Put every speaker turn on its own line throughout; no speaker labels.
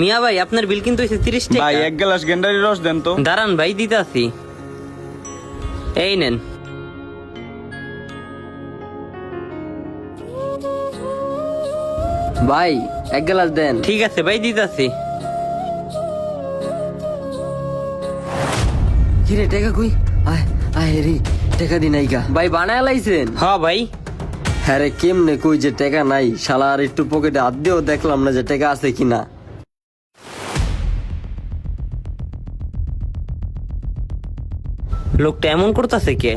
মিয়া ভাই আপনার বিল কিন্তু হয়েছে 30 টাকা।
ভাই এক গ্লাস গেন্ডারি রস দেন তো।
দাঁড়ান ভাই দিতাছি, এই নেন।
ভাই এক গ্লাস দেন।
ঠিক আছে ভাই দিতাছি।
কিরে টাকা কই? আয় আয় রে, টাকা দি নাই গা। ভাই বানায় লাইছেন?
হ্যাঁ ভাই।
হ্যাঁ রে, কেমনে কই যে টাকা নাই? শালা আর একটু পকেটে হাত দিয়েও দেখলাম না যে টাকা আছে কিনা।
লোকটা এমন করতেছে কে?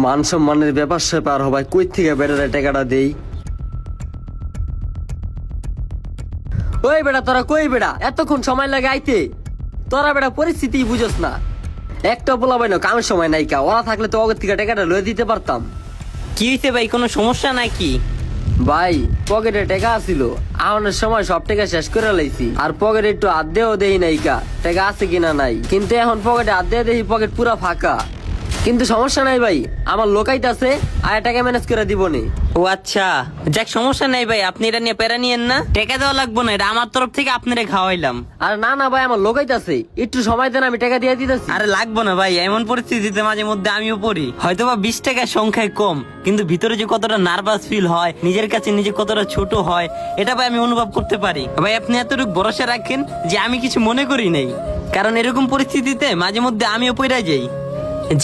মান সম্মানের ব্যাপার স্যাপার ভাই, কই থেকে বেড়ে টাকাটা দেই? ওই বেটা তোরা কই বেটা, এতক্ষণ সময় লাগে আইতে? তোরা বেটা পরিস্থিতি বুঝোস না। একটা বলা ভাই না, কামের সময় নাই কা, ওরা থাকলে তো অগের থেকে টাকাটা লয়ে দিতে পারতাম।
কি হয়েছে ভাই, কোনো সমস্যা নাকি?
ভাই পকেটে টাকা আছিল, আওয়ানোর সময় সব টাকা শেষ করে লাইছি, আর পকেটে একটু হাত দেও দেই নাই কা, টাকা আছে কিনা নাই। কিন্তু এখন পকেটে হাত দিয়ে দেখি পকেট পুরা ফাঁকা। কিন্তু সমস্যা নাই ভাই, আমার লোকাইতে আছে, আর টাকা ম্যানেজ করে দিবনি।
ও আচ্ছা, যাক সমস্যা নাই ভাই, আপনি এটা নিয়ে প্যারা নিয়েন না, টাকা দেওয়া লাগবো না, এটা আমার তরফ থেকে আপনারে খাওয়াইলাম।
আর না না ভাই, আমার লোকাইতে আছে, একটু সময় দেন, আমি টাকা দিয়ে দিতেছি।
আরে লাগবো না ভাই, এমন পরিস্থিতিতে মাঝে মধ্যে আমিও পড়ি, হয়তো বা 20 টাকার সংখ্যায় কম, কিন্তু ভিতরে যে কতটা নার্ভাস ফিল হয়, নিজের কাছে নিজে কতটা ছোট হয়, এটা ভাই আমি অনুভব করতে পারি। ভাই আপনি এতটুকু ভরসা রাখেন যে আমি কিছু মনে করি নাই, কারণ এরকম পরিস্থিতিতে মাঝে মধ্যে আমিও পড়ে যাই।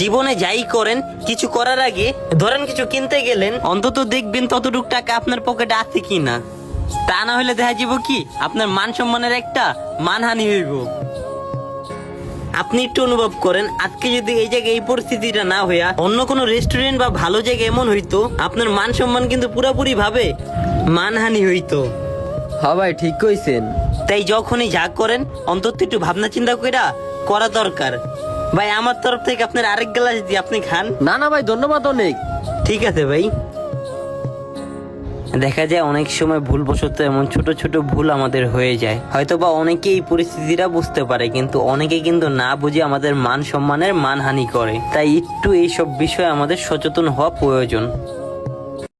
জীবনে যাই করেন, কিছু করার আগে ধরেন কিছু কিনতে গেলেন, অন্তত দেখবেন ততটুক টাকা আপনার পকেটে আছে কিনা, তা না হলে দেখা যাব কি আপনার মান সম্মানের একটা মানহানি হইব। আপনি একটু অনুভব করেন, আজকে যদি এই জায়গায় এই পরিস্থিতিটা না হইয়া অন্য কোনো রেস্টুরেন্ট বা ভালো জায়গায় এমন হইতো, আপনার মান সম্মান কিন্তু পুরোপুরি ভাবে মানহানি হইতো।
হ্যাঁ ভাই ঠিক কইছেন।
তাই যখনই যা করেন অন্তত একটু ভাবনা চিন্তা করা দরকার। ভাই আমার তরফ থেকে আপনার আরেক গ্লাস দিয়ে আপনি খান।
না না ভাই ধন্যবাদ অনেক।
ঠিক আছে ভাই। দেখা যায় অনেক সময় ভুলবশত এমন ছোট ছোট ভুল আমাদের হয়ে যায়, হয়তো বা অনেকে এই পরিস্থিতিটা বুঝতে পারে, কিন্তু অনেকে কিন্তু না বুঝে আমাদের মান সম্মানের মানহানি করে। তাই একটু এইসব বিষয়ে আমাদের সচেতন হওয়া প্রয়োজন।